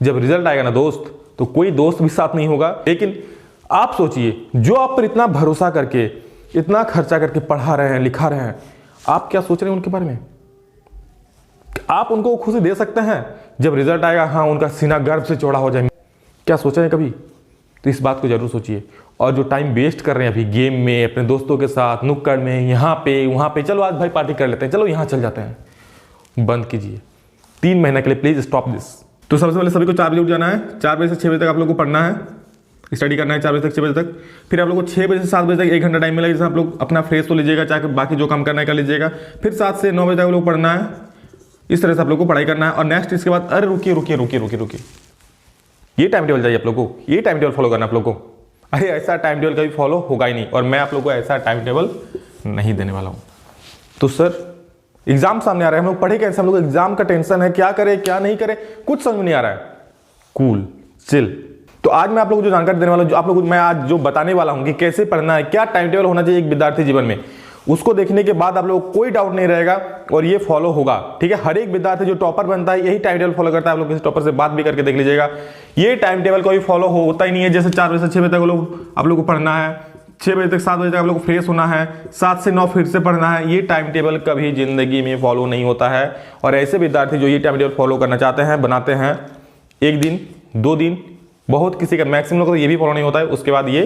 जब रिजल्ट आएगा ना दोस्त, तो कोई दोस्त भी साथ नहीं होगा। लेकिन आप सोचिए, जो आप पर इतना भरोसा करके, इतना खर्चा करके पढ़ा रहे हैं, लिखा रहे हैं, आप क्या सोच रहे हैं उनके बारे में? आप उनको खुशी दे सकते हैं? जब रिजल्ट आएगा, हाँ, उनका सीना गर्व से चौड़ा हो जाए, क्या सोचे हैं कभी? तो इस बात को जरूर सोचिए। और जो टाइम वेस्ट कर रहे हैं अभी गेम में, अपने दोस्तों के साथ, नुक्कड़ में, यहाँ पे वहाँ पे, चलो आज भाई पार्टी कर लेते हैं, चलो यहाँ चल जाते हैं, बंद कीजिए 3 महीने के लिए, प्लीज स्टॉप दिस। तो सबसे पहले सभी को 4 बजे उठ जाना है। 4 बजे से 6 बजे तक आप लोग को पढ़ना है, स्टडी करना है 4 बजे तक 6 बजे तक। फिर आप लोग को 6 बजे से 7 बजे तक 1 घंटा टाइम मिलेगा, जिसमें आप लोग अपना फ्रेश हो लीजिएगा, चाहे बाकी जो काम करना है कर लीजिएगा। फिर 7 से 9 बजे तक आप लोग पढ़ना है। इस तरह से आप लोग को पढ़ाई करना है। और नेक्स्ट इसके बाद, अरे रुकिए रुकिए रुकिए रुकिए रुकिए, ये टाइम टेबल चाहिए आप लोग को, ये टाइम टेबल फॉलो करना आप लोग को। अरे ऐसा टाइम टेबल कभी फॉलो होगा ही नहीं, और मैं आप लोग को ऐसा टाइम टेबल नहीं देने वाला हूं। तो सर एग्जाम सामने आ रहा है, हम लोग पढ़े कैसे? हम लोग एग्जाम का टेंशन है, क्या करें क्या नहीं करें, कुछ समझ में नहीं आ रहा है। Cool chill. तो आज मैं आप लोगों को जो जानकारी देने वाला हूं, जो आप लोगों को मैं आज जो बताने वाला हूं कि कैसे पढ़ना है, क्या टाइम टेबल होना चाहिए एक विद्यार्थी जीवन में, उसको देखने के बाद आप लोगों को कोई डाउट नहीं रहेगा और ये फॉलो होगा। ठीक है, हर एक विद्यार्थी जो टॉपर बनता है यही टाइम टेबल फॉलो करता है। आप लोग किसी टॉपर से बात भी करके देख लीजिएगा, ये टाइम टेबल कोई फॉलो होता ही नहीं है। जैसे 4 बजे से 6 बजे तक आप लोग को पढ़ना है, 6 बजे तक 7 बजे तक आप लोग को फ्रेश होना है, 7 से 9 फिर से पढ़ना है, ये टाइम टेबल कभी जिंदगी में फॉलो नहीं होता है। और ऐसे विद्यार्थी जो ये टाइम टेबल फॉलो करना चाहते हैं, बनाते हैं, 1 दिन 2 दिन, बहुत किसी का, मैक्सिमम लोग को ये भी फॉलो नहीं होता है, उसके बाद ये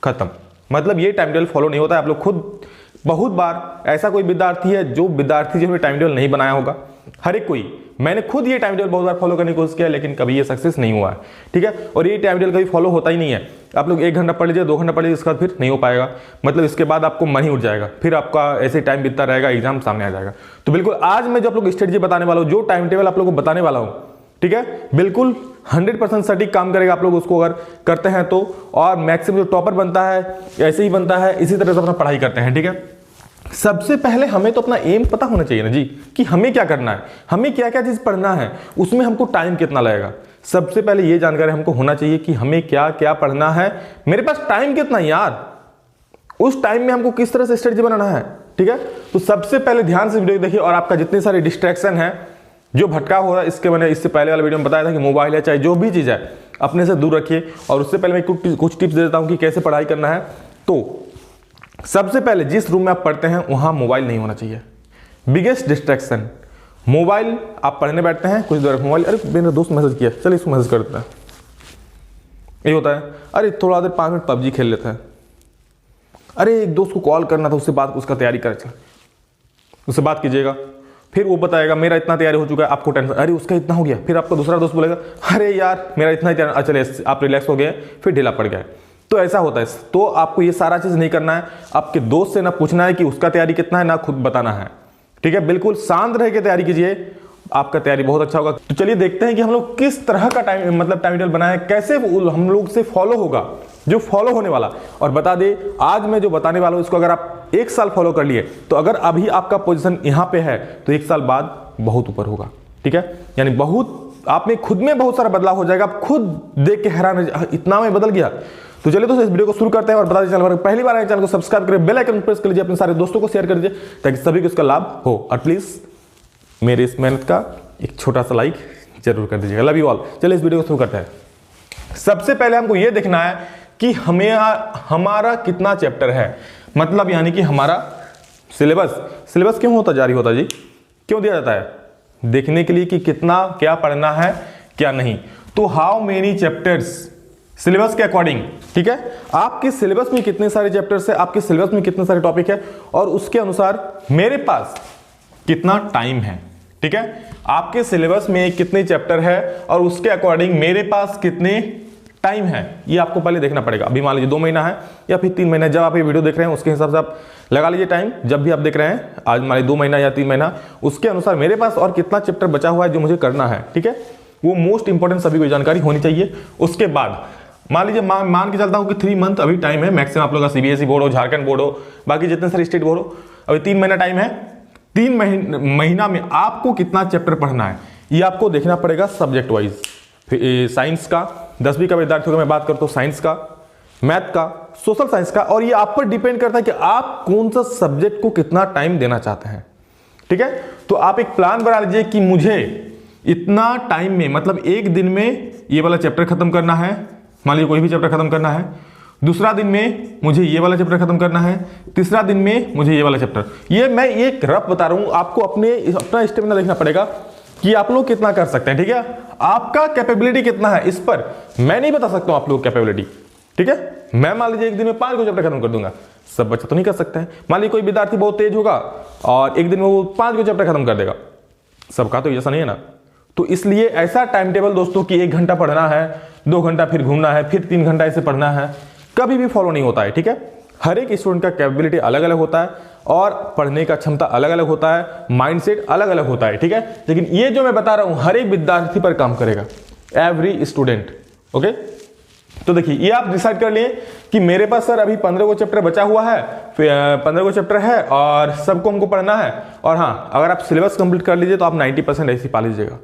खत्म। मतलब ये टाइम टेबल फॉलो नहीं होता है। आप लोग खुद, बहुत बार ऐसा कोई विद्यार्थी है जो विद्यार्थी जो टाइम टेबल नहीं बनाया होगा, हर एक कोई, मैंने खुद ये टाइम टेबल बहुत बार फॉलो करने की कोशिश किया, लेकिन कभी ये सक्सेस नहीं हुआ है। ठीक है, और ये टाइम टेबल कभी फॉलो होता ही नहीं है। आप लोग 1 घंटा पढ़ लीजिए, 2 घंटा पढ़ लीजिए, इसके बाद फिर नहीं हो पाएगा। मतलब इसके बाद आपको मन ही उठ जाएगा, फिर आपका ऐसे टाइम बीतता रहेगा, एग्जाम सामने आ जाएगा। तो बिल्कुल आज मैं जो आप लोग स्ट्रेटजी बताने वाला हूँ, जो टाइम टेबल आप लोग को बताने वाला हूँ, ठीक है, बिल्कुल 100% सटीक काम करेगा आप लोग उसको अगर करते हैं तो। और मैक्सिमम जो टॉपर बनता है ऐसे ही बनता है, इसी तरह से अपना पढ़ाई करते हैं। ठीक है, सबसे पहले हमें तो अपना एम पता होना चाहिए ना जी, कि हमें क्या करना है, हमें क्या क्या चीज पढ़ना है, उसमें हमको टाइम कितना लगेगा। सबसे पहले ये जानकारी हमको होना चाहिए कि हमें क्या क्या पढ़ना है, मेरे पास टाइम कितना है यार, उस टाइम में हमको किस तरह से स्ट्रेटजी बनाना है। ठीक है, तो सबसे पहले ध्यान से वीडियो देखिए। और आपका जितने सारे डिस्ट्रैक्शन है, जो भटकाव हो रहा है, इसके मैंने इससे पहले वाले वीडियो में बताया था कि मोबाइल है, चाहे जो भी चीज है, अपने से दूर रखिए। और उससे पहले मैं कुछ टिप्स दे देता हूं कि कैसे पढ़ाई करना है। तो सबसे पहले जिस रूम में आप पढ़ते हैं वहां मोबाइल नहीं होना चाहिए। Biggest distraction mobile. आप पढ़ने बैठते हैं, कुछ देर मोबाइल, अरे मेरा दोस्त मैसेज किया, चल इसको मैसेज कर देता है, ये होता है। अरे थोड़ा देर 5 मिनट पबजी खेल लेता है, अरे एक दोस्त को कॉल करना था, उससे बात, उसका तैयारी कर, उससे बात कीजिएगा, फिर वो बताएगा मेरा इतना तैयारी हो चुका है, आपको टेंशन, अरे उसका इतना हो गया, फिर आपका दूसरा दोस्त बोलेगा अरे यार मेरा इतना ही तैयारी, चलिए आप रिलैक्स हो गए, फिर ढीला पड़ गया। तो ऐसा होता है। तो आपको ये सारा चीज नहीं करना है, आपके दोस्त से ना पूछना है कि उसका तैयारी कितना है, ना खुद बताना है। ठीक है, बिल्कुल शांत रह के तैयारी कीजिए, आपका तैयारी बहुत अच्छा होगा। तो चलिए देखते हैं कि हम लोग किस तरह का टाइम टेबल बनाए, कैसे हम लोग से फॉलो होगा, जो फॉलो होने वाला। और बता दे, आज मैं जो बताने वाला हूं इसको अगर आप 1 साल फॉलो कर लिए, तो अगर अभी आपका पोजीशन यहां पे है, तो 1 साल बाद बहुत ऊपर होगा। ठीक है, यानी बहुत, आप में खुद में बहुत सारा बदलाव हो जाएगा, आप खुद देख के हैरान, इतना मैं बदल गया। तो चलिए दोस्तों इस वीडियो को शुरू करते हैं। और बता दीजिए, चैनल पर पहली बार आए चैनल को सब्सक्राइब करें, बेल आइकन प्रेस कर लीजिए, अपने सारे दोस्तों को शेयर कर दीजिए ताकि सभी को इसका लाभ हो। और प्लीज मेरे इस मेहनत का एक छोटा सा लाइक जरूर कर दीजिएगा। Love you all. चलिए इस वीडियो को शुरू करते हैं। सबसे पहले हमको यह देखना है कि हमारा कितना चैप्टर है, मतलब यानी कि हमारा सिलेबस क्यों होता जारी होता जी, क्यों दिया जाता है? देखने के लिए कि कितना क्या पढ़ना है क्या नहीं। तो हाउ मेनी चैप्टर्स, सिलेबस के अकॉर्डिंग। ठीक है, आपके सिलेबस में कितने सारे चैप्टर्स है, आपके सिलेबस में कितने सारे टॉपिक है, और उसके अनुसार मेरे पास कितना टाइम है। ठीक है, आपके सिलेबस में कितने चैप्टर है और उसके अकॉर्डिंग मेरे पास कितने टाइम है, ये आपको पहले देखना पड़ेगा। अभी मान लीजिए 2 महीना है या फिर 3 महीना, जब आप ये वीडियो देख रहे हैं उसके हिसाब से आप लगा लीजिए टाइम। जब भी आप देख रहे हैं, आज मान लीजिए 2 महीना या 3 महीना, उसके अनुसार मेरे पास और कितना चैप्टर बचा हुआ है जो मुझे करना है। ठीक है, वो मोस्ट इंपॉर्टेंट सभी को जानकारी होनी चाहिए। उसके बाद मान लीजिए मान के चलता हूं कि 3 मंथ अभी टाइम है, मैक्सिमम आप लोग का सीबीएसई बोर्ड हो, झारखंड बोर्ड हो, बाकी जितने सारे स्टेट बोर्ड हो, अभी 3 महीना टाइम है। 3 महीना में आपको कितना चैप्टर पढ़ना है ये आपको देखना पड़ेगा सब्जेक्ट वाइज। साइंस का 10वीं का विद्यार्थियों का मैं बात करता हूं, साइंस का, मैथ का, सोशल साइंस का, और ये आप पर डिपेंड करता है कि आप कौन सा सब्जेक्ट को कितना टाइम देना चाहते हैं। ठीक है, तो आप एक प्लान बना लीजिए कि मुझे इतना टाइम में, मतलब एक दिन में ये वाला चैप्टर खत्म करना है, मान लीजिए कोई भी चैप्टर खत्म करना है, दूसरा दिन में मुझे ये वाला चैप्टर खत्म करना है, तीसरा दिन में मुझे ये वाला चैप्टर। ये मैं एक रफ बता रहा हूं, आपको अपना स्टेमिना देखना पड़ेगा कि आप लोग कितना कर सकते हैं, ठीक है। आपका कैपेबिलिटी कितना है इस पर मैं नहीं बता सकता हूं, आप लोग कैपेबिलिटी, ठीक है। मैं मान लीजिए एक दिन में 5 को चैप्टर खत्म कर दूंगा, सब बच्चे तो नहीं कर सकते हैं। मान लीजिए कोई विद्यार्थी बहुत तेज होगा और एक दिन में वो 5 को चैप्टर खत्म कर देगा, सबका तो ऐसा नहीं है ना। तो इसलिए ऐसा टाइम टेबल दोस्तों कि 1 घंटा पढ़ना है, 2 घंटा फिर घूमना है, फिर 3 घंटा ऐसे पढ़ना है, कभी भी फॉलो नहीं होता है, ठीक है। हर एक स्टूडेंट का कैपेबिलिटी अलग अलग होता है और पढ़ने का क्षमता अलग अलग होता है, माइंडसेट अलग अलग होता है, ठीक है। लेकिन ये जो मैं बता रहा हूं हर एक विद्यार्थी पर काम करेगा, एवरी स्टूडेंट, ओके। तो देखिए ये आप डिसाइड कर लिए कि मेरे पास सर अभी 15 को चैप्टर बचा हुआ है, 15 को चैप्टर है और सबको हमको पढ़ना है। और हाँ, अगर आप सिलेबस कंप्लीट कर लीजिए तो आप 90% ऐसे पा लीजिएगा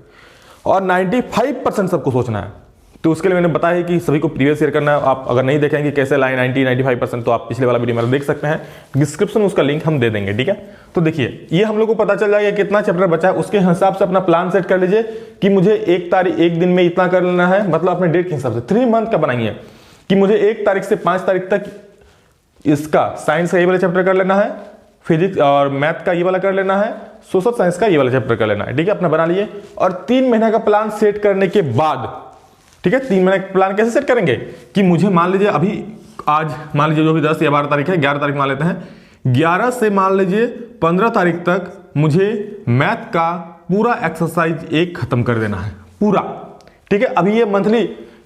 और 95% सबको सोचना है। तो उसके लिए मैंने बताया कि सभी को प्रीवियस ईयर करना है। आप अगर नहीं देखेंगे कैसे लाए 90-95% तो आप पिछले वाला वीडियो में देख सकते हैं, डिस्क्रिप्शन में उसका लिंक हम दे देंगे, ठीक है। तो देखिए ये हम लोग को पता चल जाएगा कितना चैप्टर बचा है, उसके हिसाब से अपना प्लान सेट कर लीजिए कि मुझे एक दिन में इतना कर लेना है, मतलब अपने डेट के हिसाब से 3 मंथ का बनाइए कि मुझे 1 तारीख से 5 तारीख तक इसका साइंस का ये वाला चैप्टर कर लेना है, फिजिक्स और मैथ का ये वाला कर लेना है, सोशल साइंस का ये वाला चैप्टर कर लेना है, ठीक है। अपना बना लिए और 3 महीने का प्लान सेट करने के बाद, ठीक है, 3 महीने का प्लान कैसे सेट करेंगे कि मुझे मान लीजिए अभी आज मान लीजिए जो भी 10 या 12 तारीख है, 11 तारीख मान लेते हैं, 11 से मान लीजिए 15 तारीख तक मुझे मैथ का पूरा एक्सरसाइज 1 खत्म कर देना है पूरा, ठीक है। अभी ये मंथली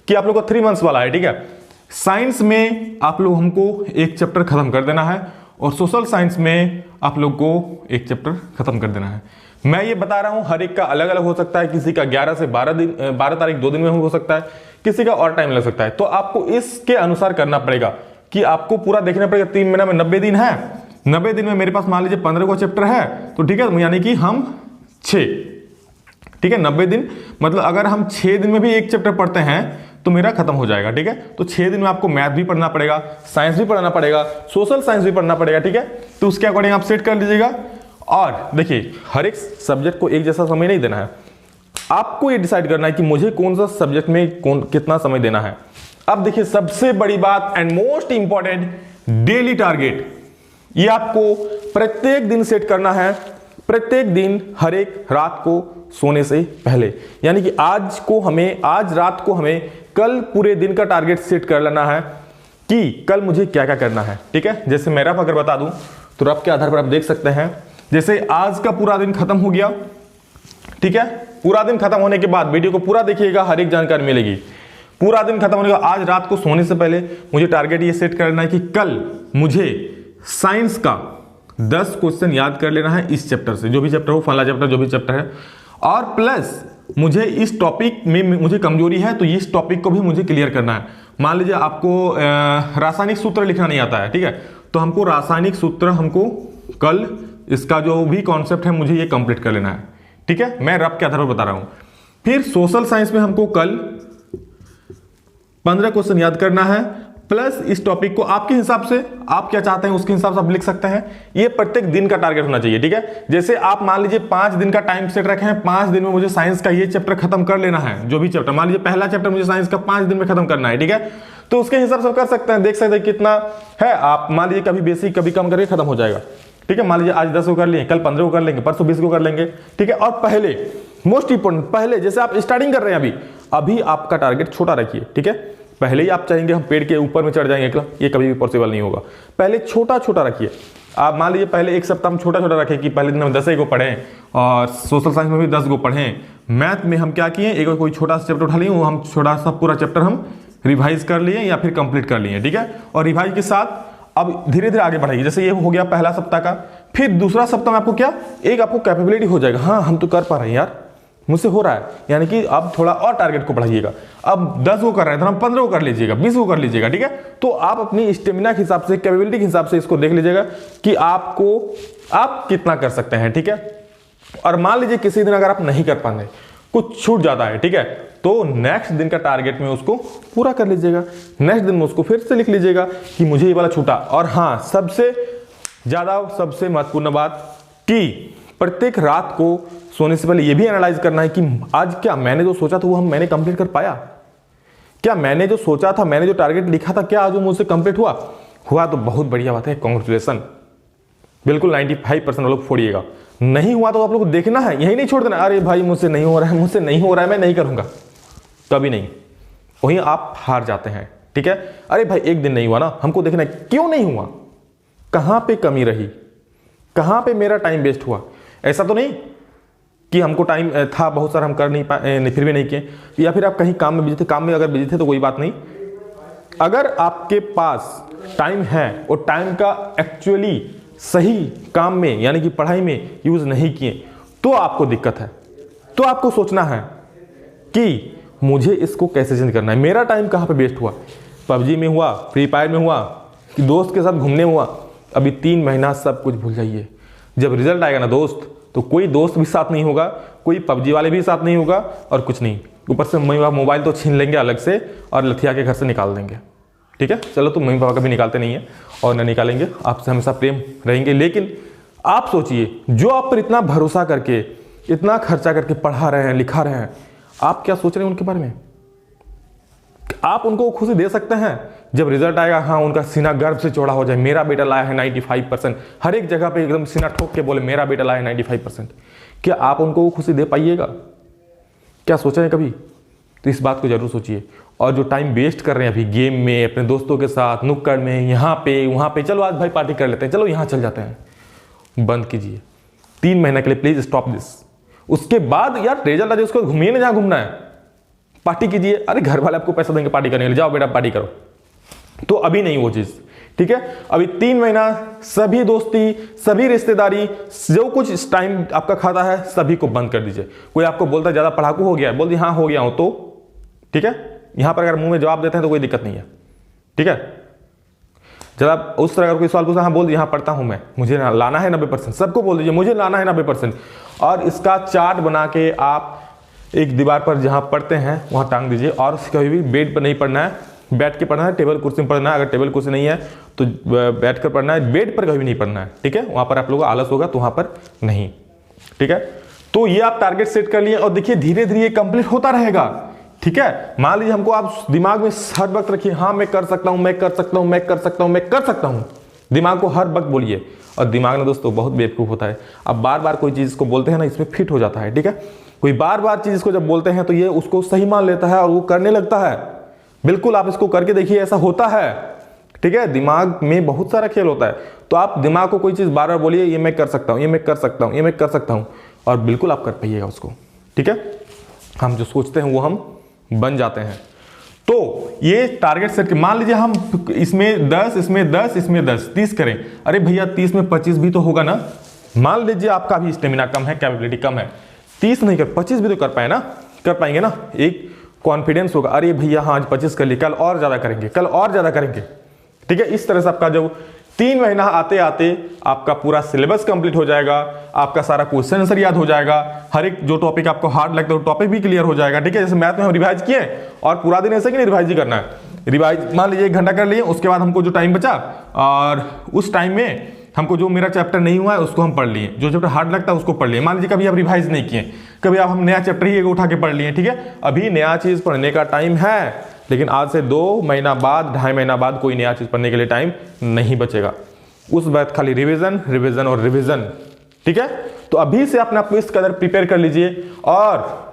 कि आप लोग का 3 मंथ्स वाला है, ठीक है। साइंस में आप लोग हमको 1 चैप्टर खत्म कर देना है और सोशल साइंस में आप लोग को 1 चैप्टर खत्म कर देना है। मैं ये बता रहा हूं हर एक का अलग अलग हो सकता है, किसी का 11 से 12 तारीख 2 दिन में हो सकता है, किसी का और टाइम लग सकता है। तो आपको इसके अनुसार करना पड़ेगा कि आपको पूरा देखना पड़ेगा। 3 महीना में 90 दिन है, 90 दिन में मेरे पास मान लीजिए 15 को चैप्टर है, तो ठीक है, यानी कि हम 6, ठीक है, 90 दिन मतलब अगर हम 6 दिन में भी 1 चैप्टर पढ़ते हैं तो मेरा खत्म हो जाएगा, ठीक है। तो 6 दिन में आपको मैथ भी पढ़ना पड़ेगा, साइंस भी पढ़ना पड़ेगा, सोशल साइंस भी पढ़ना पड़ेगा, ठीक है। तो उसके अकॉर्डिंग आप सेट कर लीजिएगा। और देखिए हर एक सब्जेक्ट को एक जैसा समय नहीं देना है, आपको ये डिसाइड करना है कि मुझे कौन सा सब्जेक्ट में कितना समय देना है। अब देखिए सबसे बड़ी बात and most important, daily target, ये आपको प्रत्येक दिन सेट करना है, प्रत्येक दिन हर एक रात को सोने से पहले, यानी कि आज रात को हमें कल पूरे दिन का टारगेट सेट कर लेना है कि कल मुझे क्या क्या करना है, ठीक है। जैसे मैं रफ अगर बता दूं तो रफ के आधार पर आप देख सकते हैं, जैसे आज का पूरा दिन खत्म हो गया, ठीक है। पूरा दिन खत्म होने के बाद वीडियो को पूरा देखिएगा, हर एक जानकारी मिलेगी। पूरा दिन खत्म होने के बाद आज रात को सोने से पहले मुझे टारगेट ये सेट करना है कि कल मुझे साइंस का 10 क्वेश्चन याद कर लेना है इस चैप्टर से, जो भी चैप्टर हो, फला चैप्टर जो भी चैप्टर है। और प्लस मुझे इस टॉपिक में मुझे कमजोरी है तो इस टॉपिक को भी मुझे क्लियर करना है। मान लीजिए आपको रासायनिक सूत्र लिखना नहीं आता है, ठीक है, तो हमको रासायनिक सूत्र हमको कल इसका जो भी कॉन्सेप्ट है मुझे ये कंप्लीट कर लेना है, ठीक है। मैं रफ के आधार पर बता रहा हूं। फिर सोशल साइंस में हमको कल 15 क्वेश्चन याद करना है, प्लस इस टॉपिक को आपके हिसाब से, आप क्या चाहते हैं उसके हिसाब से आप लिख सकते हैं। ये प्रत्येक दिन का टारगेट होना चाहिए, ठीक है। जैसे आप मान लीजिए 5 दिन का टाइम सेट रखे हैं, 5 दिन में मुझे साइंस का ये चैप्टर खत्म कर लेना है, जो भी चैप्टर, मान लीजिए पहला चैप्टर मुझे साइंस का 5 दिन में खत्म करना है, ठीक है। तो उसके हिसाब से कर सकते हैं, देख सकते हैं कितना है। आप मान लीजिए कभी बेसिक कभी कम करके खत्म हो जाएगा, ठीक है। मान लीजिए आज 10 को कर लिए, कल 15 को कर लेंगे, परसों 20 को कर लेंगे, ठीक है। और पहले मोस्ट इंपोर्टेंट, पहले जैसे आप स्टार्टिंग कर रहे हैं अभी आपका टारगेट छोटा रखिए, ठीक है। पहले ही आप चाहेंगे हम पेड़ के ऊपर में चढ़ जाएंगे, ये कभी भी पॉसिबल नहीं होगा। पहले छोटा छोटा रखिए। आप मान लीजिए पहले 1 सप्ताह में छोटा छोटा रखें कि पहले दिन में 10 को पढ़ें और सोशल साइंस में भी 10 को पढ़ें। मैथ में हम क्या किए, एक कोई छोटा सा चैप्टर उठा लिए, वो हम छोटा सा पूरा चैप्टर हम रिवाइज कर लिए या फिर कंप्लीट कर लिए, ठीक है। और रिवाइज के साथ अब धीरे धीरे आगे बढ़ाइए। जैसे ये हो गया पहला सप्ताह का, फिर दूसरा सप्ताह में आपको क्या, एक आपको कैपेबिलिटी हो जाएगा, हाँ हम तो कर पा रहे हैं यार, मुझसे हो रहा है, यानी कि आप थोड़ा और टारगेट को बढ़ाइएगा। अब 10 को कर रहे हैं तो हम 15 को कर लीजिएगा, 20 को कर लीजिएगा, ठीक है। तो आप अपनी स्टेमिना के हिसाब से, कैपेबिलिटी के हिसाब से इसको देख लीजिएगा कि आप कितना कर सकते हैं, ठीक है। और मान लीजिए किसी दिन अगर आप नहीं कर पाते, कुछ छूट जाता है, ठीक है, तो नेक्स्ट दिन का टारगेट में उसको पूरा कर लीजिएगा। नेक्स्ट दिन में उसको फिर से लिख लीजिएगा कि मुझे ये वाला छूटा। और हाँ, सबसे ज्यादा सबसे महत्वपूर्ण बात कि प्रत्येक रात को सोने से पहले ये भी एनालाइज करना है कि आज क्या मैंने जो सोचा था वो मैंने कंप्लीट कर पाया, क्या मैंने जो सोचा था, मैंने जो टारगेट लिखा था, क्या आज वो मुझसे कंप्लीट हुआ। हुआ तो बहुत बढ़िया बात है, कॉन्ग्रेचुलेसन, बिल्कुल 95% लोग फोड़िएगा। नहीं हुआ तो आप लोग को देखना है, यही नहीं छोड़ देना, अरे भाई मुझसे नहीं हो रहा है, मुझसे नहीं हो रहा है, मैं नहीं करूंगा, कभी नहीं, वहीं आप हार जाते हैं। ठीक है, अरे भाई एक दिन नहीं हुआ ना, हमको देखना है क्यों नहीं हुआ, कहां पे कमी रही, कहां पे मेरा टाइम वेस्ट हुआ। ऐसा तो नहीं कि हमको टाइम था बहुत सारा, हम कर नहीं पाए, फिर भी नहीं किए, या फिर आप कहीं काम में बिजी थे, काम में अगर बिजी थे तो कोई बात नहीं। अगर आपके पास टाइम है और टाइम का एक्चुअली सही काम में यानी कि पढ़ाई में यूज नहीं किए तो आपको दिक्कत है। तो आपको सोचना है कि मुझे इसको कैसे चेंज करना है, मेरा टाइम कहाँ पे वेस्ट हुआ, पबजी में हुआ, फ्री फायर में हुआ, कि दोस्त के साथ घूमने हुआ। अभी 3 महीना सब कुछ भूल जाइए, जब रिजल्ट आएगा ना दोस्त, तो कोई दोस्त भी साथ नहीं होगा, कोई पबजी वाले भी साथ नहीं होगा और कुछ नहीं, ऊपर से मम्मी पापा मोबाइल तो छीन लेंगे अलग से और लथिया के घर से निकाल देंगे। ठीक है, चलो तो मम्मी पापा कभी निकालते नहीं है और न निकालेंगे, आपसे हमेशा प्रेम रहेंगे। लेकिन आप सोचिए, जो आप पर इतना भरोसा करके, इतना खर्चा करके पढ़ा रहे हैं, लिखा रहे हैं, आप क्या सोच रहे हैं उनके बारे में। आप उनको खुशी दे सकते हैं, जब रिजल्ट आएगा हाँ उनका सीना गर्व से चौड़ा हो जाए, मेरा बेटा लाया है 95%, हर एक जगह पे एकदम सीना ठोक के बोले मेरा बेटा लाया है 95%, क्या आप उनको वो खुशी दे पाइएगा। क्या सोचा है कभी, तो इस बात को जरूर सोचिए। और जो टाइम वेस्ट कर रहे हैं अभी गेम में, अपने दोस्तों के साथ नुक्कड़ में, यहाँ पे वहाँ पे, चलो आज भाई पार्टी कर लेते हैं, चलो यहाँ चल जाते हैं, बंद कीजिए 3 महीने के लिए, प्लीज स्टॉप दिस। उसके बाद यार रिजल्ट आ जाए उसको घूमिए ना जहाँ घूमना है, पार्टी कीजिए, अरे घर वाले आपको पैसा देंगे पार्टी करने के लिए, जाओ बेटा पार्टी करो। तो अभी नहीं वो चीज, ठीक है, अभी 3 महीना सभी दोस्ती, सभी रिश्तेदारी, जो कुछ इस टाइम आपका खाता है सभी को बंद कर दीजिए। कोई आपको बोलता है ज्यादा पढ़ाकू हो गया है, बोल दी हाँ हो गया हूं, तो ठीक है, यहां पर अगर मुंह में जवाब देते हैं तो कोई दिक्कत नहीं है। ठीक है, जब उस तरह अगर कोई सवाल पूछा, हाँ बोल यहाँ पढ़ता हूं मैं, मुझे लाना है 90%, सबको बोल दीजिए मुझे लाना है 90%, और इसका चार्ट बना के आप एक दीवार पर जहां पढ़ते हैं वहां टांग दीजिए। और कभी भी बेड पर नहीं पढ़ना है, बैठ के पढ़ना है, टेबल कुर्सी में पढ़ना है, अगर टेबल कुर्सी नहीं है तो बैठ कर पढ़ना है, बेड पर कभी भी नहीं पढ़ना है। ठीक है, वहां पर आप लोगों का आलस होगा तो वहां पर नहीं। ठीक है, तो ये आप टारगेट सेट कर लिए और देखिए धीरे धीरे ये कंप्लीट होता रहेगा। ठीक है, मान लीजिए हमको आप दिमाग में हर वक्त रखिए, हाँ मैं कर सकता हूं, मैं कर सकता हूं, मैं कर सकता हूं, मैं कर सकता हूं, दिमाग को हर वक्त बोलिए। और दिमाग ना दोस्तों बहुत बेवकूफ होता है, अब बार बार कोई चीज को बोलते हैं ना इसमें फिट हो जाता है। ठीक है, कोई बार बार चीज को जब बोलते हैं तो ये उसको सही मान लेता है और वो करने लगता है। बिल्कुल आप इसको करके देखिए, ऐसा होता है। ठीक है, दिमाग में बहुत सारा खेल होता है, तो आप दिमाग को कोई चीज बार बार बोलिए, ये मैं कर सकता हूं, ये मैं कर सकता हूं, ये मैं कर सकता हूं, और बिल्कुल आप कर पाइएगा उसको। ठीक है, हम जो सोचते हैं वो हम बन जाते हैं। तो ये टारगेट सेट, मान लीजिए हम इसमें 10, इसमें 10, इसमें 10, 30 करें। अरे भैया 30 में 25 भी तो होगा ना। मान लीजिए आपका भी स्टेमिना कम है, कैपेबिलिटी कम है, 30 नहीं कर 25 भी तो कर पाए ना, कर पाएंगे ना, एक कॉन्फिडेंस होगा, अरे भैया हाँ आज 25 कर लिए, कल और ज्यादा करेंगे, कल और ज्यादा करेंगे। ठीक है, इस तरह से आपका जो 3 महीना आते आते आपका पूरा सिलेबस कंप्लीट हो जाएगा, आपका सारा क्वेश्चन आंसर याद हो जाएगा, हर एक जो टॉपिक आपको हार्ड लगता है वो टॉपिक भी क्लियर हो जाएगा। ठीक है, जैसे मैथ में हम रिवाइज किए और पूरा दिन ऐसे कि नहीं रिवाइज ही करना है, रिवाइज मान लीजिए 1 घंटा कर लिए, उसके बाद हमको जो टाइम बचा और उस टाइम में हमको जो मेरा चैप्टर नहीं हुआ है उसको हम पढ़ लिए, जो चैप्टर हार्ड लगता है उसको पढ़ लिए। मान लीजिए कभी आप रिवाइज नहीं किए, कभी आप हम नया चैप्टर ही उठा के पढ़ लिए। ठीक है, अभी नया चीज पढ़ने का टाइम है, लेकिन आज से 2 महीना बाद, 2.5 महीना बाद कोई नया चीज पढ़ने के लिए टाइम नहीं बचेगा। उस बात खाली रिवीजन रिवीजन और रिवीजन। ठीक है, तो अभी से अपने आपको इस कदर प्रिपेयर कर लीजिए। और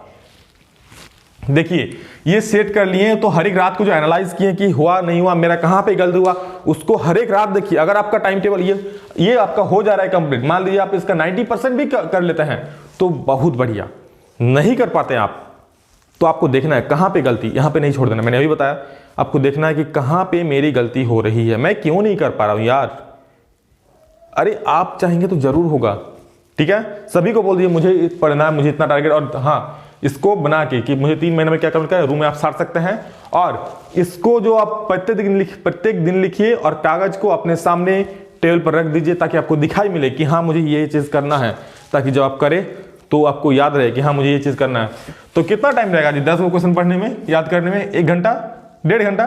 देखिए ये सेट कर लिए तो हर एक रात को जो एनालाइज किए कि हुआ नहीं हुआ, मेरा कहां पे गलती हुआ, उसको हर एक रात देखिए। अगर आपका टाइम टेबल ये आपका हो जा रहा है कंप्लीट, मान लीजिए आप इसका 90% भी कर लेते हैं तो बहुत बढ़िया। नहीं कर पाते आप तो आपको देखना है कहां पे गलती, यहां पे नहीं छोड़ देना। मैंने अभी बताया आपको देखना है कि कहां पे मेरी गलती हो रही है, मैं क्यों नहीं कर पा रहा हूं यार। अरे आप चाहेंगे तो जरूर होगा। ठीक है, सभी को बोल दिए मुझे पढ़ना है, मुझे इतना टारगेट, और हाँ इसको बना के कि मुझे 3 महीने में क्या करना है, रूम में आप साट सकते हैं। और इसको जो आप प्रत्येक दिन लिखिए और कागज को अपने सामने टेबल पर रख दीजिए ताकि आपको दिखाई मिले कि हाँ मुझे ये चीज करना है, ताकि जब आप करें तो आपको याद रहे कि हाँ मुझे ये चीज करना है। तो कितना टाइम लगेगा जी 10 क्वेश्चन पढ़ने में, याद करने में? 1 घंटा, 1.5 घंटा।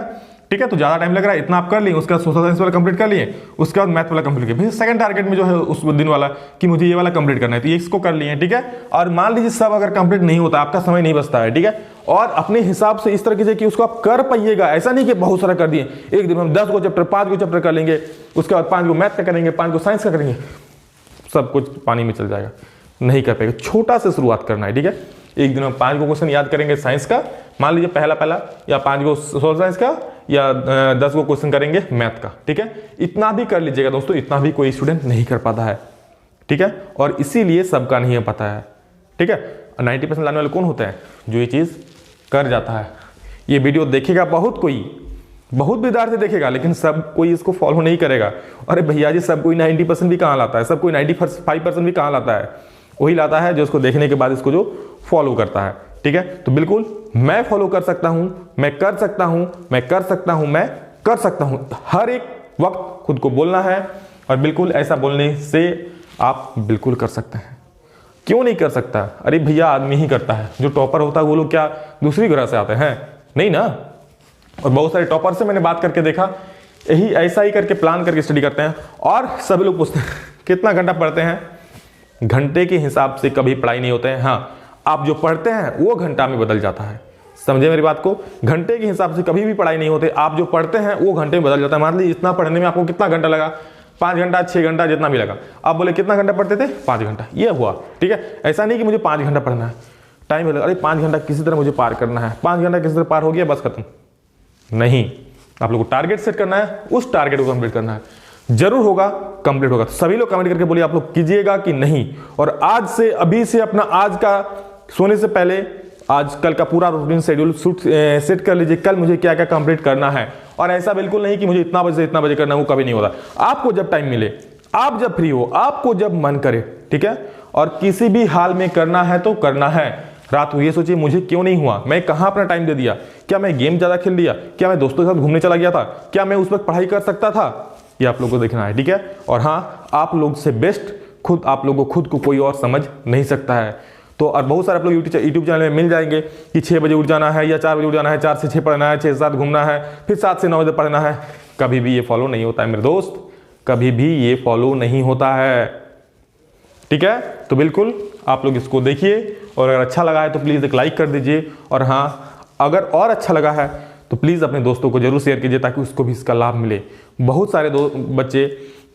ठीक है, तो ज़्यादा टाइम लग रहा है, इतना आप कर लिए, उसके बाद सोशल साइंस वाला कंप्लीट कर लिए, उसके बाद मैथ वाला कंप्लीट किया, फिर सेकंड टारगेट में जो है उस दिन वाला कि मुझे ये वाला कंप्लीट करना है, तो ये इसको कर लिए, ठीक है। और मान लीजिए सब अगर कंप्लीट नहीं होता, आपका समय नहीं बचता है, ठीक है, और अपने हिसाब से इस तरह कीजिए कि उसको आप कर पाइएगा। ऐसा नहीं कि बहुत सारा कर दिए, एक दिन में हम 10 गो चैप्टर 5 गो चैप्टर कर लेंगे, उसके बाद 5 गो मैथ का करेंगे, 5 गो साइंस का करेंगे, सब कुछ पानी में चल जाएगा, नहीं कर पाएगा। छोटा से शुरुआत करना है, ठीक है। एक दिन में 5 गो क्वेश्चन याद करेंगे साइंस का, मान लीजिए पहला, या 5 गो सोशल साइंस का, या 10 गो क्वेश्चन करेंगे मैथ का, ठीक है। इतना भी कर लीजिएगा दोस्तों, इतना भी कोई स्टूडेंट नहीं कर पाता है, ठीक है, और इसीलिए सबका नहीं पता है, ठीक है। 90% लाने वाले कौन होते हैं? जो ये चीज़ कर जाता है। ये वीडियो देखेगा बहुत विद्यार्थी देखेगा, लेकिन सब कोई इसको फॉलो नहीं करेगा। अरे भैया जी, सब कोई 90% भी कहाँ लाता है, सब कोई 95% भी कहाँ लाता है? वही लाता है जो उसको देखने के बाद इसको जो फॉलो करता है, ठीक है। तो बिल्कुल मैं फॉलो कर सकता हूं, मैं कर सकता हूं, मैं कर सकता हूं, मैं कर सकता हूं, हर एक वक्त खुद को बोलना है। और बिल्कुल ऐसा बोलने से आप बिल्कुल कर सकते हैं। क्यों नहीं कर सकता? अरे भैया, आदमी ही करता है। जो टॉपर होता है वो लोग क्या दूसरी ग्रह से आते हैं? नहीं ना। और बहुत सारे टॉपर से मैंने बात करके देखा, यही ऐसा ही करके प्लान करके स्टडी करते हैं। और सभी लोग पूछते हैं कितना घंटा पढ़ते हैं? घंटे के हिसाब से कभी पढ़ाई नहीं होते हैं। हाँ, आप जो पढ़ते हैं वो घंटा में बदल जाता है। समझे मेरी बात को? घंटे के हिसाब से कभी भी पढ़ाई नहीं होते, आप जो पढ़ते हैं वो घंटे में बदल जाता है। मान लीजिए इतना पढ़ने में आपको कितना घंटा लगा? 5 घंटा, 6 घंटा, जितना भी लगा। आप बोले कितना घंटा पढ़ते थे? 5 घंटा। ये हुआ, ठीक है। ऐसा नहीं कि मुझे 5 घंटा पढ़ना है, टाइम लगा, अरे 5 घंटा किसी तरह मुझे पार करना है, 5 घंटा किसी तरह पार हो गया, बस खत्म। नहीं, आप लोग को टारगेट सेट करना है, उस टारगेट को कंप्लीट करना है। जरूर होगा, कंप्लीट होगा। सभी लोग कमेंट करके बोलिए आप लोग कीजिएगा कि नहीं। और आज से, अभी से अपना आज का सोने से पहले आज कल का पूरा रूटीन शेड्यूल सेट कर लीजिए, कल मुझे क्या क्या कंप्लीट करना है। और ऐसा बिल्कुल नहीं कि मुझे इतना बजे से इतना बजे करना है, वो कभी नहीं होता। आपको जब टाइम मिले, आप जब फ्री हो, आपको जब मन करे, ठीक है। और किसी भी हाल में करना है तो करना है। रात को ये सोचिए मुझे क्यों नहीं हुआ, मैं कहां अपना टाइम दे दिया, क्या मैं गेम ज्यादा खेल लिया, क्या मैं दोस्तों के साथ घूमने चला गया था, क्या मैं उस वक्त पढ़ाई कर सकता था, ये आप लोगों को देखना है, ठीक है। और हाँ, आप लोग से बेस्ट खुद आप लोगों को खुद को कोई और समझ नहीं सकता है। तो और बहुत सारे आप लोग यूट्यूब चैनल में मिल जाएंगे कि 6 बजे उठ जाना है या 4 बजे उठ जाना है, 4 से 6 पढ़ना है, 6 से 7 घूमना है, फिर 7 से 9 बजे पढ़ना है। कभी भी ये फॉलो नहीं होता है मेरे दोस्त, कभी भी ये फॉलो नहीं होता है, ठीक है। तो बिल्कुल आप लोग इसको देखिए, और अगर अच्छा लगा है तो प्लीज़ एक लाइक कर दीजिए। और हाँ, अगर और अच्छा लगा है तो प्लीज़ अपने दोस्तों को जरूर शेयर कीजिए ताकि उसको भी इसका लाभ मिले। बहुत सारे बच्चे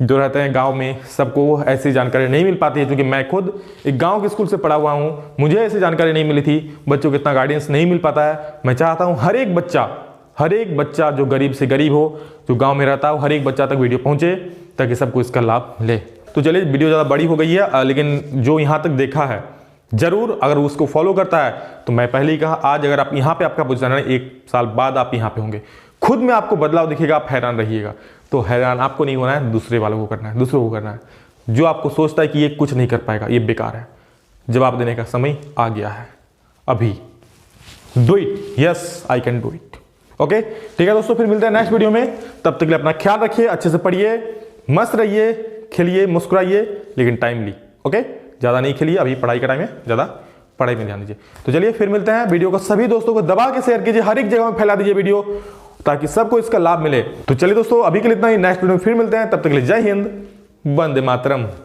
जो रहते हैं गांव में, सबको ऐसी जानकारी नहीं मिल पाती है, क्योंकि मैं खुद एक गांव के स्कूल से पढ़ा हुआ हूं, मुझे ऐसी जानकारी नहीं मिली थी। बच्चों को इतना गाइडेंस नहीं मिल पाता है। मैं चाहता हूं हर एक बच्चा जो गरीब से गरीब हो, जो गाँव में रहता हो, हर एक बच्चा तक वीडियो पहुँचे ताकि सबको इसका लाभ मिले। तो चलिए, वीडियो ज़्यादा बड़ी हो गई है, लेकिन जो यहाँ तक देखा है जरूर अगर उसको फॉलो करता है तो मैं पहले ही कहा, आज अगर आप यहाँ पे आपका पोजीशन है, 1 साल बाद आप यहाँ पे होंगे, खुद में आपको बदलाव दिखेगा, आप हैरान रहिएगा। तो हैरान आपको नहीं होना है, दूसरे वालों को करना है, दूसरों को करना है। जो आपको सोचता है कि ये कुछ नहीं कर पाएगा, ये बेकार है, जवाब देने का समय आ गया है अभी। Do it, yes I can do it. Okay, ठीक है दोस्तों, फिर मिलते हैं नेक्स्ट वीडियो में। तब तक के लिए अपना ख्याल रखिए, अच्छे से पढ़िए, मस्त रहिए, खेलिए, मुस्कुराइए, लेकिन टाइमली। ओके, ज़्यादा नहीं खेलिए, अभी पढ़ाई का टाइम है, ज़्यादा पढ़ाई में ध्यान दीजिए। तो चलिए फिर मिलते हैं। वीडियो को सभी दोस्तों को दबा के शेयर कीजिए, हर एक जगह में फैला दीजिए वीडियो, ताकि सबको इसका लाभ मिले। तो चलिए दोस्तों, अभी के लिए इतना ही, नेक्स्ट वीडियो में फिर मिलते हैं। तब तक के लिए जय हिंद, वंदे मातरम।